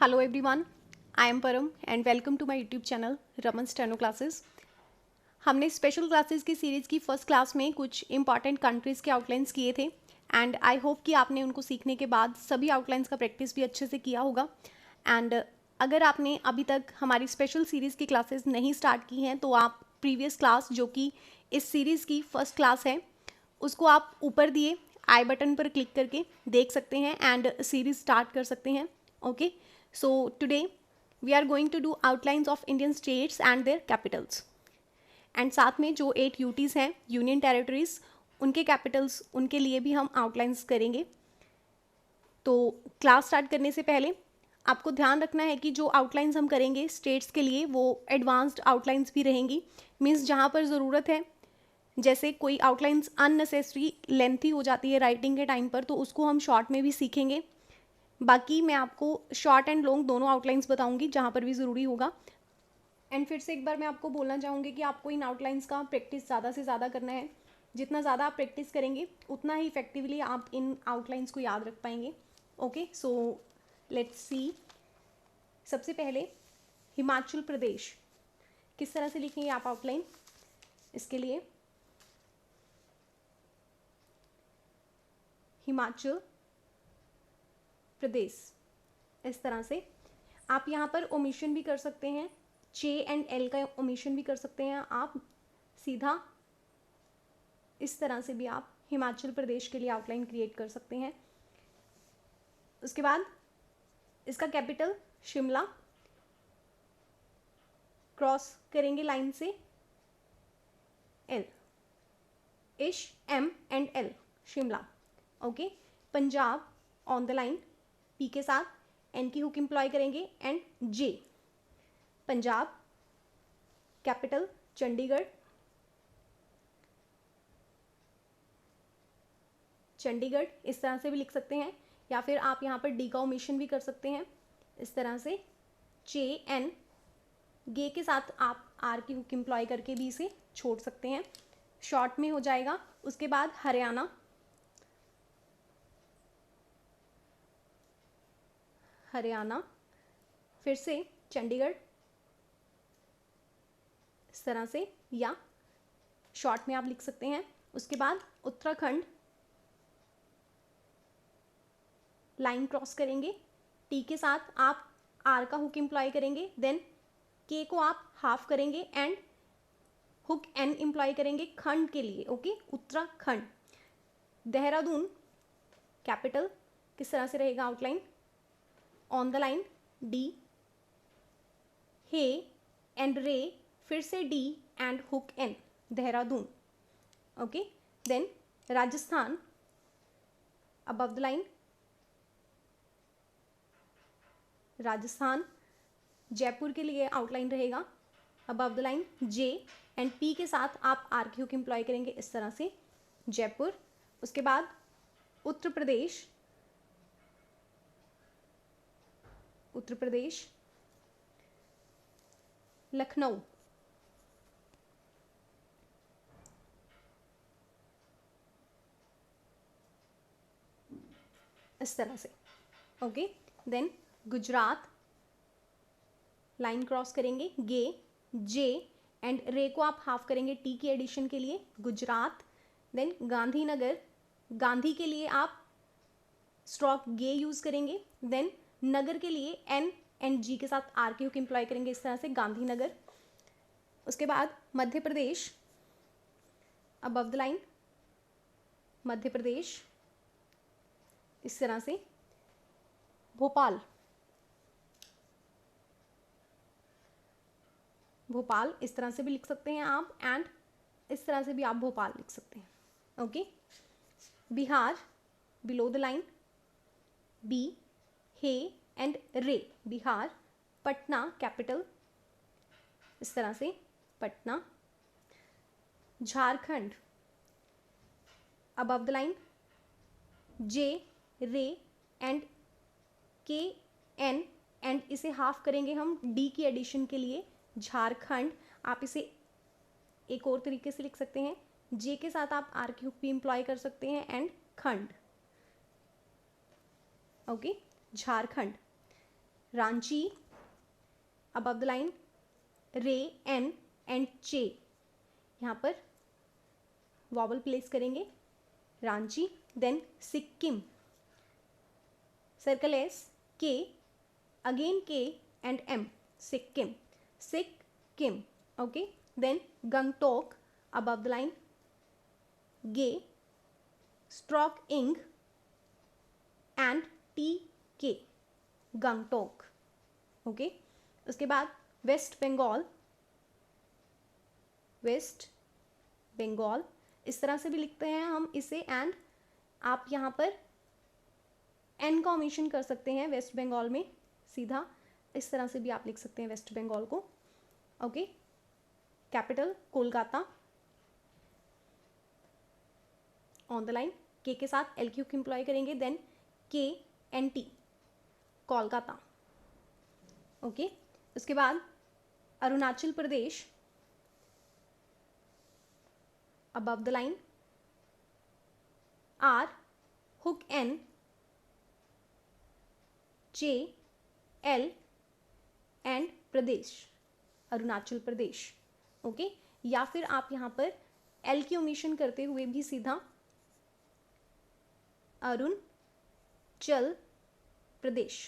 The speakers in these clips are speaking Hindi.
Hello everyone, I am Param and welcome to my YouTube channel Raman steno classes. हमने स्पेशल क्लासेस की सीरीज़ की फर्स्ट क्लास में कुछ इंपॉर्टेंट कंट्रीज़ के आउटलाइंस किए थे एंड आई होप कि आपने उनको सीखने के बाद सभी आउटलाइंस का प्रैक्टिस भी अच्छे से किया होगा। एंड अगर आपने अभी तक हमारी स्पेशल सीरीज़ की क्लासेस नहीं स्टार्ट की हैं तो आप प्रीवियस क्लास जो कि इस सीरीज़ की फर्स्ट क्लास है उसको आप ऊपर दिए आई बटन पर क्लिक करके देख सकते हैं एंड सीरीज़ स्टार्ट कर सकते हैं। Okay, so today we are going to do outlines of Indian states and their capitals and साथ में जो 8 यूटीज़ हैं यूनियन टेरिटरीज उनके कैपिटल्स उनके लिए भी हम आउटलाइंस करेंगे। तो क्लास स्टार्ट करने से पहले आपको ध्यान रखना है कि जो आउटलाइंस हम करेंगे स्टेट्स के लिए वो एडवांस्ड आउटलाइंस भी रहेंगी। मीन्स जहाँ पर ज़रूरत है, जैसे कोई आउटलाइंस अननेसेसरी लेंथी हो जाती है राइटिंग के टाइम पर, तो उसको हम शॉर्ट में भी सीखेंगे। बाकी मैं आपको शॉर्ट एंड लॉन्ग दोनों आउटलाइंस बताऊंगी जहाँ पर भी ज़रूरी होगा। एंड फिर से एक बार मैं आपको बोलना चाहूँगी कि आपको इन आउटलाइंस का प्रैक्टिस ज़्यादा से ज़्यादा करना है। जितना ज़्यादा आप प्रैक्टिस करेंगे उतना ही इफेक्टिवली आप इन आउटलाइंस को याद रख पाएंगे। Okay, so let's see. सबसे पहले हिमाचल प्रदेश किस तरह से लिखेंगे आप आउटलाइन इसके लिए। हिमाचल प्रदेश इस तरह से आप यहाँ पर ओमिशन भी कर सकते हैं, जे एंड एल का ओमिशन भी कर सकते हैं आप। सीधा इस तरह से भी आप हिमाचल प्रदेश के लिए आउटलाइन क्रिएट कर सकते हैं। उसके बाद इसका कैपिटल शिमला, क्रॉस करेंगे लाइन से L, ish M and L Shimla. Okay, Punjab on the line P के साथ एन की हुक एम्प्लॉय करेंगे and J, Punjab. Capital Chandigarh, Chandigarh इस तरह से भी लिख सकते हैं, या फिर आप यहाँ पर डी का ओमिशन भी कर सकते हैं इस तरह से। जे एन गे के साथ आप आर की हुक एम्प्लॉय करके भी इसे छोड़ सकते हैं, शॉर्ट में हो जाएगा। उसके बाद हरियाणा, हरियाणा फिर से चंडीगढ़ इस तरह से, या शॉर्ट में आप लिख सकते हैं। उसके बाद उत्तराखंड, लाइन क्रॉस करेंगे, टी के साथ आप आर का हुक एम्प्लॉय करेंगे, देन के को आप हाफ करेंगे एंड हुक एन एम्प्लॉय करेंगे खंड के लिए। ओके, उत्तराखंड। देहरादून कैपिटल किस तरह से रहेगा outline, on the line D, hay and ray फिर से D and hook N, Dehradun. Okay, then Rajasthan above the line, Rajasthan. Jaipur के लिए आउटलाइन रहेगा above the line J and P के साथ आप आर की हुक एम्प्लॉय करेंगे इस तरह से, जयपुर। उसके बाद उत्तर प्रदेश, उत्तर प्रदेश लखनऊ, इस तरह से। Okay, then Gujarat, line cross करेंगे, गे जे एंड रे को आप हाफ करेंगे टी की एडिशन के लिए, गुजरात। देन गांधीनगर, गांधी के लिए आप स्ट्रोक गे यूज करेंगे, देन नगर के लिए एन एंड जी के साथ आर की हुक एम्प्लॉय करेंगे इस तरह से, गांधीनगर। उसके बाद Madhya Pradesh above the line, Madhya Pradesh इस तरह से। भोपाल, भोपाल इस तरह से भी लिख सकते हैं आप एंड इस तरह से भी आप भोपाल लिख सकते हैं। Okay, Bihar below the line B, H and R, Bihar. Patna capital इस तरह से, Patna. Jharkhand above the line J R and के एन एंड इसे हाफ करेंगे हम डी की एडिशन के लिए, झारखंड। आप इसे एक और तरीके से लिख सकते हैं, जे के साथ आप आर की हुक भी एम्प्लॉय कर सकते हैं एंड खंड। Okay, Jharkhand. Ranchi, above the line ray, N and chay, यहाँ पर वॉवल प्लेस करेंगे, Ranchi, then Sikkim, circle S, K, again K and M, Sikkim, Sikkim, okay, then Gangtok, above the line gay, stroke ing and T K, Gangtok, okay. उसके बाद वेस्ट बंगाल, वेस्ट बंगाल, इस तरह से भी लिखते हैं हम इसे, एंड आप यहाँ पर एन का ओमिशन कर सकते हैं वेस्ट बंगाल में, सीधा इस तरह से भी आप लिख सकते हैं वेस्ट बंगाल को, okay. Capital Kolkata, on the line K के साथ एल क्यूक एम्प्लॉय करेंगे, then K N T, Kolkata, okay. उसके बाद Arunachal Pradesh, above the line R, hook N, J, L and Pradesh, Arunachal Pradesh, okay. या फिर आप यहाँ पर एल की ओमिशन करते हुए भी सीधा अरुणचल प्रदेश,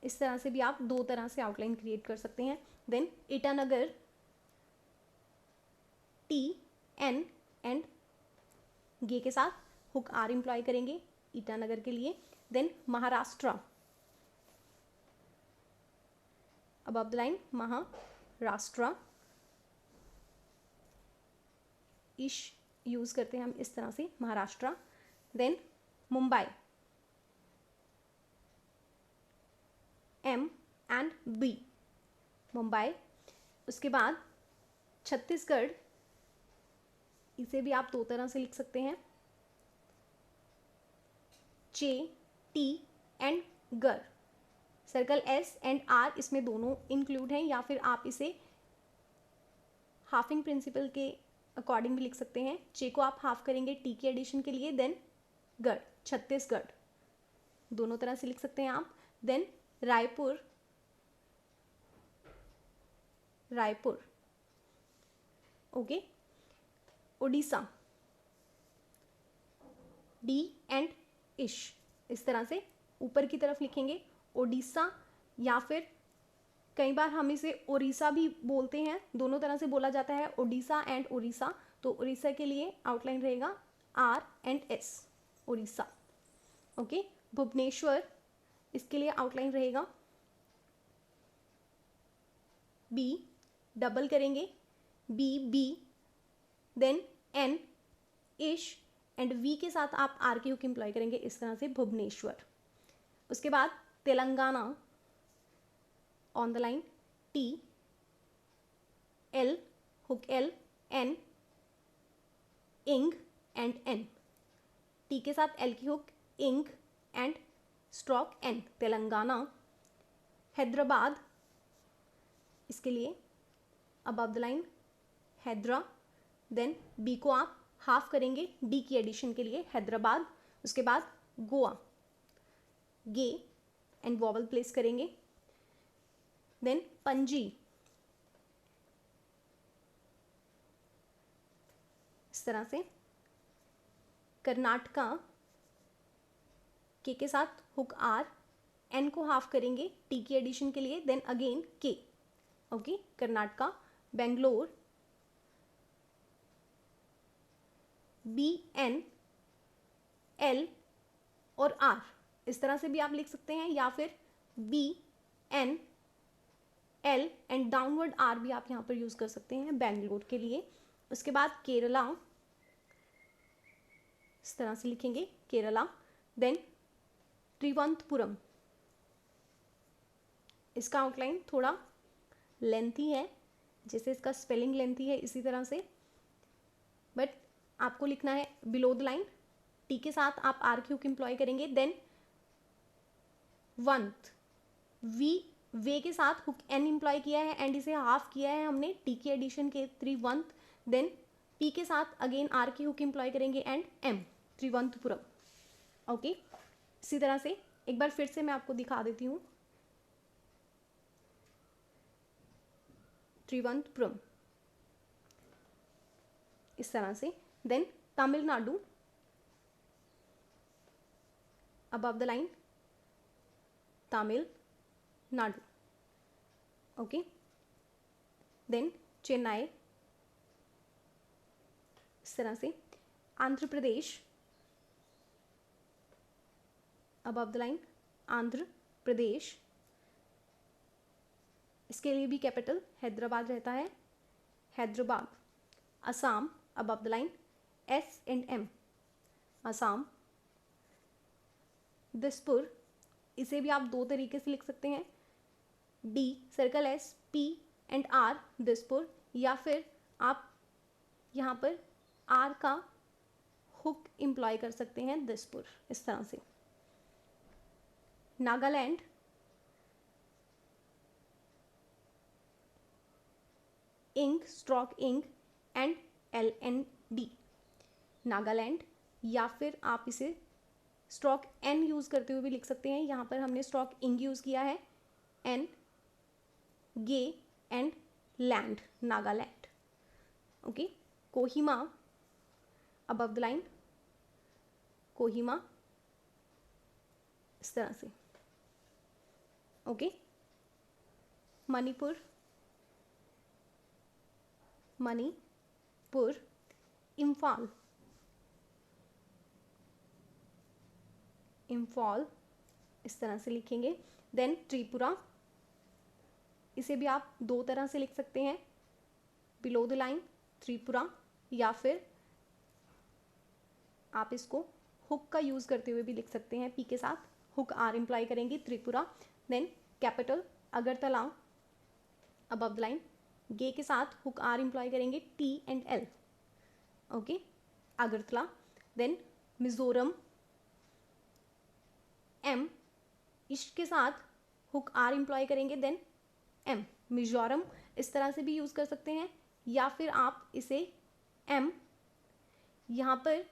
इस तरह से भी आप दो तरह से आउटलाइन क्रिएट कर सकते हैं। Then Itanagar, T, N and G के साथ हुक आर एम्प्लॉय करेंगे ईटानगर के लिए। Then Maharashtra, above the line Maharashtra, इश यूज करते हैं हम इस तरह से, Maharashtra. Then Mumbai, M and B, Mumbai. उसके बाद छत्तीसगढ़, इसे भी आप दो तरह से लिख सकते हैं, चे, टी एंड गर, सर्कल एस एंड आर इसमें दोनों इंक्लूड हैं, या फिर आप इसे हाफिंग प्रिंसिपल के अकॉर्डिंग भी लिख सकते हैं। चे को आप हाफ करेंगे टी के एडिशन के लिए, देन गढ़, छत्तीसगढ़, दोनों तरह से लिख सकते हैं आप। Then Raipur, Raipur, okay. Orissa, D and ish, इस तरह से ऊपर की तरफ लिखेंगे ओडिशा, या फिर कई बार हम इसे उड़ीसा भी बोलते हैं, दोनों तरह से बोला जाता है, ओडिशा एंड उड़ीसा। तो उड़ीसा के लिए आउटलाइन रहेगा R and S, Orissa, okay. Bhubaneswar, इसके लिए आउटलाइन रहेगा बी, डबल करेंगे B B, then N, ish and V के साथ आप आर के हुक एम्प्लॉय करेंगे, इस तरह से भुवनेश्वर। उसके बाद Telangana, on the line T, L, hook L, N, ing and N, T के साथ एल की hook, ing and stroke N, Telangana. Hyderabad, इसके लिए अबव द लाइन हैदरा, देन बी को आप हाफ करेंगे डी की एडिशन के लिए, हैदराबाद। उसके बाद Goa, gay and vowel place करेंगे। देन पणजी, इस तरह से। कर्नाटका, के साथ हुक आर, एन को हाफ करेंगे टी की एडिशन के लिए, then again K, okay. Karnataka. Bangalore, B N, L और आर, इस तरह से भी आप लिख सकते हैं, या फिर B N, L and downward R भी आप यहाँ पर यूज कर सकते हैं बेंगलोर के लिए। उसके बाद केरला, इस तरह से लिखेंगे केरला। देन त्रिवंतपुरम, इसका आउटलाइन थोड़ा लेंथी है, जैसे इसका स्पेलिंग लेंथी है इसी तरह से, बट आपको लिखना है बिलो द लाइन, टी के साथ आप आर की हुक एम्प्लॉय करेंगे। देन वंत, वी, वे के साथ हुक एन एम्प्लॉय किया है एंड इसे हाफ किया है हमने टी की एडिशन के, त्रिवंत। देन पी के साथ अगेन आर की हुक एम्प्लॉय करेंगे एंड एम, त्रिवंतपुरम, ओके। इसी तरह से एक बार फिर से मैं आपको दिखा देती हूँ त्रिवंतपुरम, इस तरह से। Then Tamil Nadu, above the line Tamil Nadu, okay. Then Chennai, इस तरह से। Andhra Pradesh, above the line Andhra Pradesh, इसके लिए भी कैपिटल हैदराबाद रहता है, Hyderabad. Assam, above the line S&M, Assam. Dispur, इसे भी आप दो तरीके से लिख सकते हैं, D circle S P and R, Dispur, या फिर आप यहाँ पर R का हुक इम्प्लॉय कर सकते हैं, दिसपुर, इस तरह से। नागालैंड, इंग stroke ing and LND, Nagaland, या फिर आप इसे स्ट्रोक N यूज़ करते हुए भी लिख सकते हैं। यहाँ पर हमने स्ट्रोक इंग यूज़ किया है, N, gay and land, Nagaland, okay. Kohima, above the line Kohima, इस तरह से, ओके। मणिपुर, मणिपुर। इम्फाल, इम्फाल, इस तरह से लिखेंगे। देन त्रिपुरा, इसे भी आप दो तरह से लिख सकते हैं, बिलो द लाइन त्रिपुरा, या फिर आप इसको हुक का यूज़ करते हुए भी लिख सकते हैं, पी के साथ हुक आर इम्प्लॉय करेंगे, Tripura. Then capital Agartala, above the line gay के साथ हुक आर इम्प्लॉय करेंगे, T and L, okay, Agartala. Then Mizoram, M, ish के साथ हुक आर इम्प्लॉय करेंगे, देन M, मिजोरम, इस तरह से भी यूज़ कर सकते हैं, या फिर आप इसे M यहाँ पर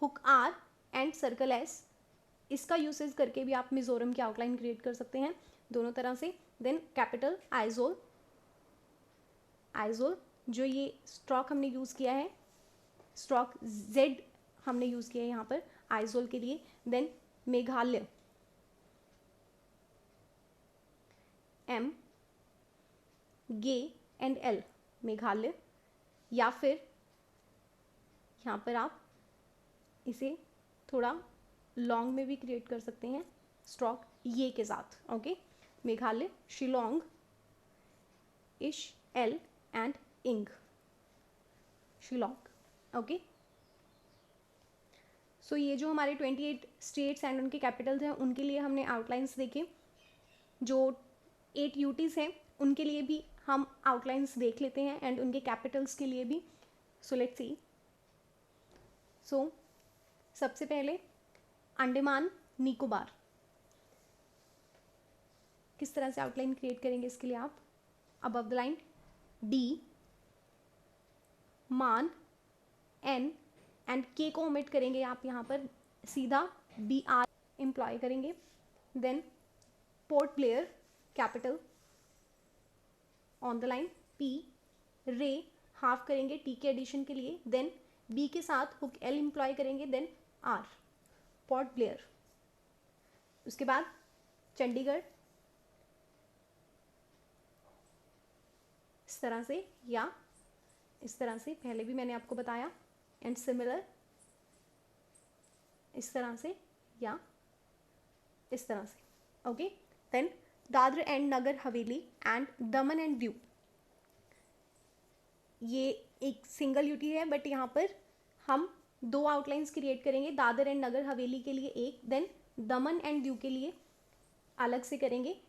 hook R and circle S, इसका यूसेज करके भी आप मिजोरम की आउटलाइन क्रिएट कर सकते हैं, दोनों तरह से। देन कैपिटल आइजोल, आइजोल, जो ये स्ट्रोक हमने यूज़ किया है, स्ट्रोक Z हमने यूज़ किया है यहाँ पर आइजोल के लिए। Then Meghalaya, M, gay and L, Meghalaya, या फिर यहाँ पर आप इसे थोड़ा लॉन्ग में भी क्रिएट कर सकते हैं, स्ट्रोक ये के साथ, ओके। मेघालय, शिलोंग, इश L एंड इंग, शिलोंग, ओके। सो ये जो हमारे 28 स्टेट्स एंड उनके कैपिटल्स हैं, उनके लिए हमने आउटलाइंस देखे। जो 8 यूटीज़ हैं उनके लिए भी हम आउटलाइंस देख लेते हैं, एंड उनके कैपिटल्स के लिए भी। So let's see. सो सबसे पहले अंडमान निकोबार, किस तरह से आउटलाइन क्रिएट करेंगे इसके लिए आप, above the line D, मान, N एंड K को ओमिट करेंगे आप, यहाँ पर सीधा BR एम्प्लॉय करेंगे। Then Port Blair, capital, on the line P, ray half करेंगे T के एडिशन के लिए, देन B के साथ हुक L एम्प्लॉय करेंगे, देन R, पोर्ट ब्लेयर। उसके बाद चंडीगढ़, इस तरह से या इस तरह से, पहले भी मैंने आपको बताया, एंड सिमिलर इस तरह से या इस तरह से, okay. Then Dadar and Nagar Haveli and Daman and Diu, ये एक सिंगल यूटी है, बट यहाँ पर हम दो आउटलाइंस क्रिएट करेंगे, दादर एंड नगर हवेली के लिए एक, देन दमन एंड दीव के लिए अलग से करेंगे।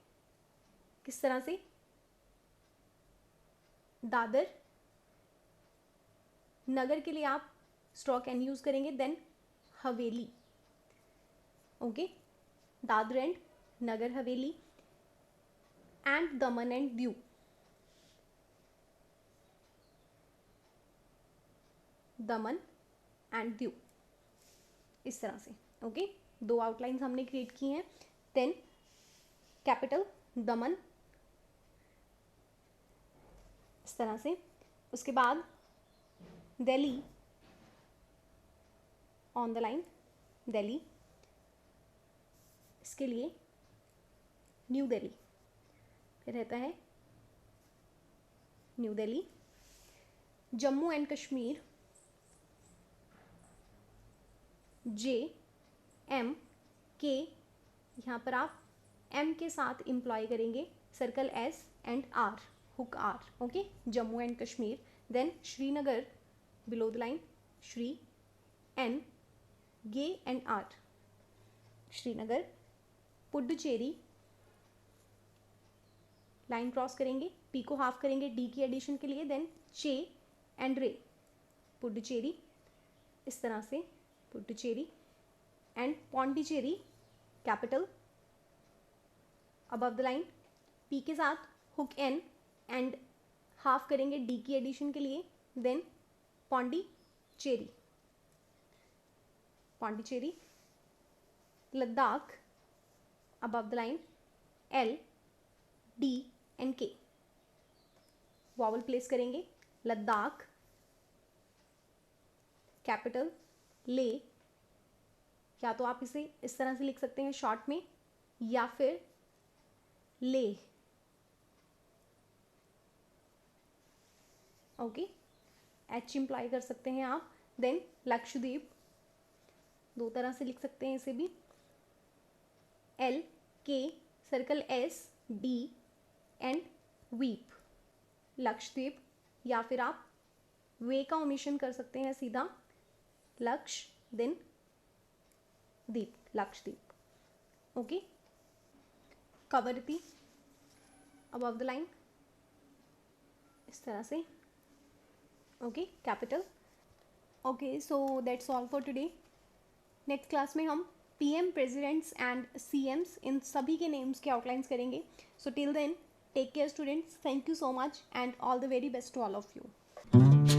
किस तरह से, दादर नगर के लिए आप स्ट्रोक एन यूज करेंगे, then Haveli, okay, Dadar and Nagar Haveli and Daman and Diu, Daman and Diu, इस तरह से, ओके। दो आउटलाइंस हमने क्रिएट की हैं। देन कैपिटल दमन, इस तरह से। उसके बाद Delhi, on the line Delhi, इसके लिए न्यू दिल्ली, फिर रहता है new Delhi. Jammu and Kashmir, J M K, यहाँ पर आप एम के साथ इम्प्लॉय करेंगे, circle S and R, hook R, okay, Jammu and Kashmir. Then Srinagar, below the line Shri, N, gay and R, Srinagar. Puducherry, line cross करेंगे, पी को हाफ करेंगे डी की एडिशन के लिए, देन चे एंड रे, पुडुचेरी, इस तरह से Puducherry. And Pondicherry, capital, above the line P के साथ हुक एन एंड हाफ करेंगे डी की एडिशन के लिए, then Pondicherry, Pondicherry. Ladakh, above the line L, D and K, vowel place करेंगे, लद्दाख, कैपिटल ले, या तो आप इसे इस तरह से लिख सकते हैं शॉर्ट में, या फिर ले, ओके, एच इम्प्लाई कर सकते हैं आप। देन लक्षद्वीप, दो तरह से लिख सकते हैं इसे भी, एल के, circle S, D and weep, Lakshadweep, या फिर आप वे का ओमिशन कर सकते हैं सीधा, लक्ष देन दीप, Lakshadweep, okay. Kavaratti, above the line, इस तरह से, okay, capital, okay. So that's all for today. Next class में हम पीएम, प्रेसिडेंट्स एंड सीएम्स, इन सभी के नेम्स के आउटलाइंस करेंगे। So till then, take care students, thank you so much and all the very best to all of you.